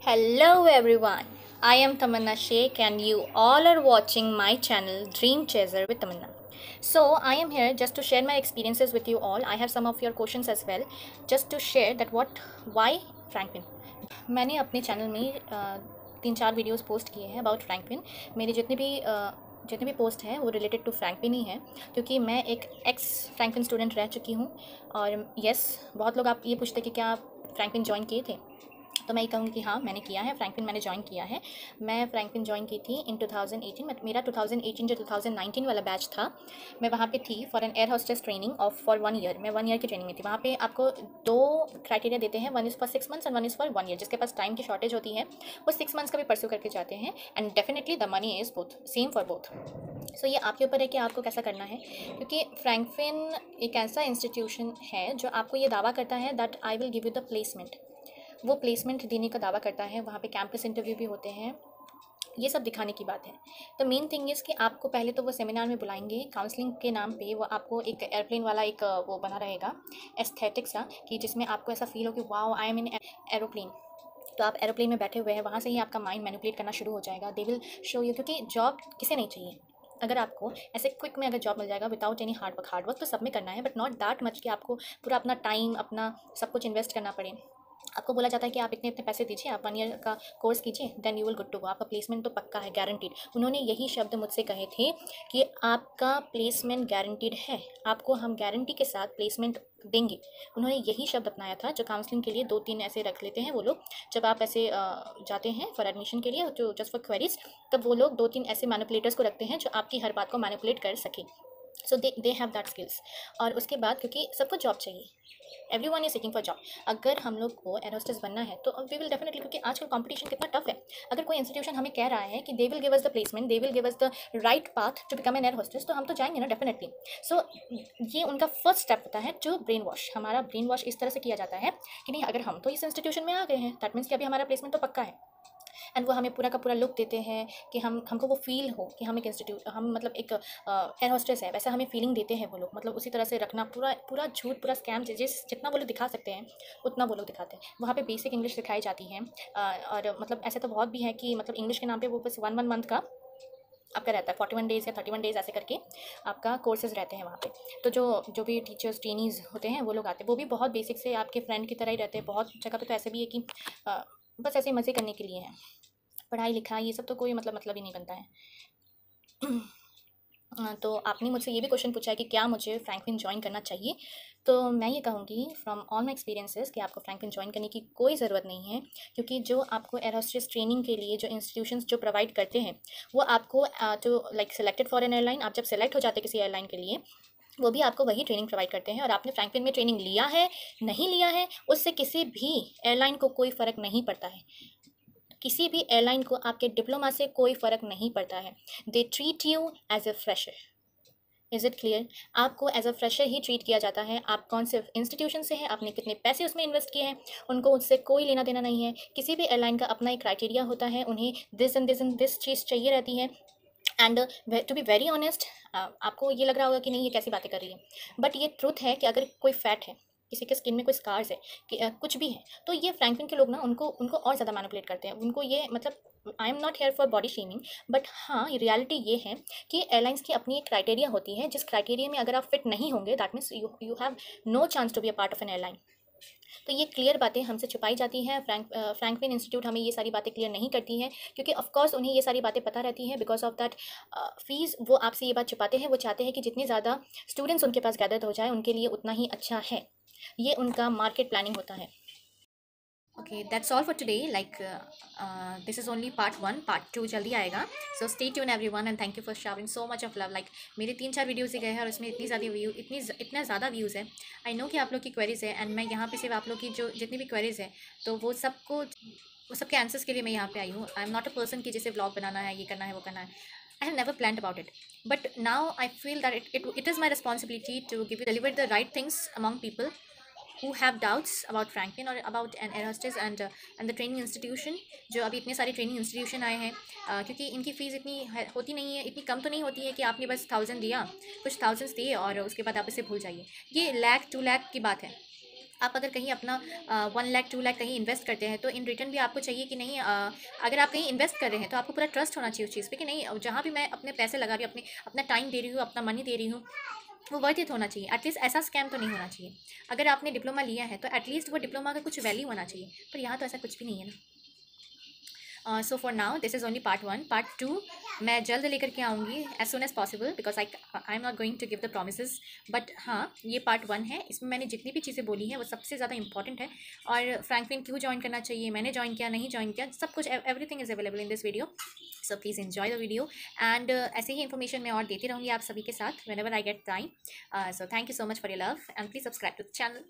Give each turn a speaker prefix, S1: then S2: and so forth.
S1: Hello everyone, I am Tamanna Sheikh and you all are watching my channel Dream Chaser with Tamanna. So I am here just to share my experiences with you all. I have some of your questions as well, just to share that why Franklin. मैंने अपने channel में 3-4 videos post किए हैं about Franklin. मेरे जितने भी post हैं वो रिलेटेड टू फ्रैंकलिन ही हैं, क्योंकि मैं एक एक्स फ्रैंकलिन स्टूडेंट रह चुकी हूँ। और यस, बहुत लोग आप ये पूछते कि क्या आप फ्रैंकलिन ज्वाइन किए थे, तो मैं ये कहूँगी कि हाँ, मैंने किया है। फ्रैंकलिन मैंने ज्वाइन किया है। मैं फ्रैंकलिन ज्वाइन की थी इन 2018। मेरा 2018 जो 2019 वाला बैच था, मैं वहाँ पे थी for an air hostess training of for 1 year. मैं 1 ईयर की ट्रेनिंग में थी। वहाँ पे आपको 2 क्राइटेरिया देते हैं, 1 is for 6 months and 1 is for 1 year. जिसके पास टाइम की शॉर्टेज होती है वो 6 मंथ्स का भी परस्यू करके जाते हैं, and definitely the money is both same for both. So ये आपके ऊपर है कि आपको कैसा करना है, क्योंकि फ्रैंकलिन एक ऐसा इंस्टीट्यूशन है जो आपको ये दावा करता है that I will give you the placement. वो प्लेसमेंट देने का दावा करता है। वहाँ पे कैंपस इंटरव्यू भी होते हैं। ये सब दिखाने की बात है। तो मेन थिंग इज़ कि आपको पहले तो वो सेमिनार में बुलाएंगे काउंसलिंग के नाम पे। वो आपको एक एयरप्लेन वाला एक वो बना रहेगा एस्थेटिक्स सा, कि जिसमें आपको ऐसा फील हो कि wow I am in aeroplane. तो आप एरोप्लेन में बैठे हुए हैं, वहाँ से ही आपका माइंड मैनिपुलेट करना शुरू हो जाएगा। दे विल शो यू, क्योंकि जॉब किसे नहीं चाहिए। अगर आपको ऐसे क्विक में अगर जॉब मिल जाएगा विदाउट एनी हार्ड वर्क तो सब में करना है, बट नॉट दैट मच कि आपको पूरा अपना टाइम अपना सब कुछ इन्वेस्ट करना पड़े। आपको बोला जाता है कि आप इतने इतने पैसे दीजिए, आप 1 ईयर का कोर्स कीजिए, then you will good to go. आपका प्लेसमेंट तो पक्का है, गारंटीड। उन्होंने यही शब्द मुझसे कहे थे कि आपका प्लेसमेंट गारंटीड है, आपको हम गारंटी के साथ प्लेसमेंट देंगे। उन्होंने यही शब्द अपनाया था। जो काउंसलिंग के लिए 2-3 ऐसे रख लेते हैं वो लोग, जब आप ऐसे जाते हैं फॉर एडमिशन के लिए, जो जस्ट फॉर क्वेरीज, तब वो लोग 2-3 ऐसे मैनिपुलेटर्स को रखते हैं जो आपकी हर बात को मैनिपुलेट कर सके। सो दे हैव दैट स्किल्स। और उसके बाद क्योंकि सबको जॉब चाहिए, everyone is seeking for job. अगर हम लोग को एयर होस्टेस बनना है तो वी विल डेफिनेटली, क्योंकि आजकल कंपटीशन कितना टफ है। अगर कोई इंस्टीट्यूशन हमें कह रहा है कि they will give us the placement, they will give us the right path to become an air hostess, तो हम तो जाएंगे ना डेफिनेटली। सो ये उनका फर्स्ट स्टेप होता है, जो ब्रेन वॉश। हमारा ब्रेन वॉश इस तरह से किया जाता है कि नहीं, अगर हम तो इस इंस्टीट्यूशन में आ गए हैं दैट मीन्स कि अभी हमारा प्लेसमेंट तो पक्का है। एंड वो हमें पूरा का पूरा लुक देते हैं कि हमको वो फील हो कि हम एक हम मतलब एक एयर होस्टेस है, वैसा हमें फीलिंग देते हैं वो लोग। मतलब उसी तरह से रखना, पूरा पूरा झूठ, पूरा स्कैम, जितना वो लोग दिखा सकते हैं उतना वो लोग दिखाते हैं। वहाँ पे बेसिक इंग्लिश सिखाई जाती है। और मतलब ऐसे तो बहुत भी है कि मतलब इंग्लिश के नाम पे वो बस 1 मंथ का आपका रहता है, 41 डेज़ या 31 डेज़ ऐसे करके आपका कोर्सेज रहते हैं वहाँ पे। तो जो भी टीचर्स ट्रेनीज़ होते हैं वो लोग आते हैं, वो भी बहुत बेसिक से आपके फ्रेंड की तरह ही रहते हैं। बहुत जगह पे तो ऐसे भी है कि बस ऐसे ही मज़े करने के लिए हैं। पढ़ाई लिखाई ये सब तो कोई मतलब ही नहीं बनता है। तो आपने मुझसे ये भी क्वेश्चन पूछा है कि क्या मुझे फ्रैंकलिन ज्वाइन करना चाहिए। तो मैं ये कहूँगी फ्रॉम ऑल माई एक्सपीरियंसेस कि आपको फ्रैंकलिन ज्वाइन करने की कोई ज़रूरत नहीं है, क्योंकि जो आपको एयर होस्टेस ट्रेनिंग के लिए जो इंस्टीट्यूशंस जो प्रोवाइड करते हैं वो आपको जो like selected for an airline, आप जब सेलेक्ट हो जाते हैं किसी एयरलाइन के लिए, वो भी आपको वही ट्रेनिंग प्रोवाइड करते हैं। और आपने फ्रैंकलिन में ट्रेनिंग लिया है नहीं लिया है, उससे किसी भी एयरलाइन को कोई फ़र्क नहीं पड़ता है। किसी भी एयरलाइन को आपके डिप्लोमा से कोई फ़र्क नहीं पड़ता है। They treat you as a fresher. Is it clear? आपको एज अ फ्रेशर ही ट्रीट किया जाता है। आप कौन से इंस्टीट्यूशन से हैं, आपने कितने पैसे उसमें इन्वेस्ट किए हैं, उनको उससे कोई लेना देना नहीं है। किसी भी एयरलाइन का अपना एक क्राइटेरिया होता है, उन्हें this and this and this चीज़ चाहिए रहती है। And to be very honest, आपको ये लग रहा होगा कि नहीं ये कैसी बातें कर रही है, बट ये ट्रुथ है कि अगर कोई फैट है, किसी के स्किन में कोई स्कार्स है कि कुछ भी है, तो ये फ्रैंकलिन के लोग ना उनको उनको और ज़्यादा मैनिपुलेट करते हैं। उनको ये मतलब, आई am not here for body shaming, but हाँ रियलिटी ये है कि एयरलाइंस की अपनी एक क्राइटेरिया होती है, जिस क्राइटेरिया में अगर आप फिट नहीं होंगे that means you have no chance to be a part of an airline. तो ये क्लियर बातें हमसे छुपाई जाती हैं। फ्रैंकलिन इंस्टीट्यूट हमें ये सारी बातें क्लियर नहीं करती हैं, क्योंकि ऑफकोर्स उन्हें ये सारी बातें पता रहती हैं। बिकॉज ऑफ दैट फीस वो आपसे ये बात छुपाते हैं। वो चाहते हैं कि जितने ज़्यादा स्टूडेंट्स उनके पास गैदर हो जाए उनके लिए उतना ही अच्छा है। ये उनका मार्केट प्लानिंग होता है। Okay, that's all for today. This is only part 1, part 2 जल्दी आएगा. So stay tuned everyone and thank you for showering so much of love. Like मेरे 3-4 वीडियोस ही गए हैं और उसमें इतना ज़्यादा व्यूज़ है. आई नो कि आप लोग की क्वेरीज़ है एंड मैं यहाँ पे सिर्फ आप लोग की जो जितनी भी क्वेरीज़ है तो वो सबके आंसर्स के लिए मैं यहाँ पे आई हूँ. आई एम नॉट अ पर्सन कि जैसे व्लॉग बनाना है, ये करना है, वो करना है. I have never planned about it, but now I feel that it is my responsibility to deliver the right things among people who have doubts about Franklin or about an air hostess and the training institution. जो अभी इतने सारे training institution आए हैं, क्योंकि इनकी fees इतनी होती नहीं है, इतनी कम तो नहीं होती है कि आपने बस 1000 दिया, कुछ थाउजेंड्स दिए और उसके बाद आप इसे भूल जाइए. ये 1 लाख 2 लाख की बात है. आप अगर कहीं अपना 1 लाख 2 लाख कहीं इन्वेस्ट करते हैं तो इन रिटर्न भी आपको चाहिए कि नहीं, अगर आप कहीं इन्वेस्ट कर रहे हैं तो आपको पूरा ट्रस्ट होना चाहिए उस चीज़ पे कि नहीं, जहाँ भी मैं अपने पैसे लगा रही हूँ, अपना टाइम दे रही हूँ, अपना मनी दे रही हूँ, वो वर्थ इट होना चाहिए। एटलीस्ट ऐसा स्कैम तो नहीं होना चाहिए। अगर आपने डिप्लोमा लिया है तो एटलीस्ट वो डिप्लोमा का कुछ वैल्यू होना चाहिए, पर यहाँ तो ऐसा कुछ भी नहीं है ना। So for now this is only part 1। Part 2 मैं जल्द लेकर के आऊँगी as soon as possible, because I am not going to give the promise, but हाँ ये पार्ट 1 है। इसमें मैंने जितनी भी चीज़ें बोली हैं वो सबसे ज़्यादा इंपॉर्टेंट है। और फ्रैंकलिन क्यों ज्वाइन करना चाहिए, मैंने ज्वाइन किया नहीं ज्वाइन किया, सब कुछ everything is available in this video. So please enjoy the video and ऐसे ही इन्फॉर्मेशन मैं और देती रहूँगी आप सभी के साथ whenever I get time. So thank you so much for your love and please subscribe to the channel.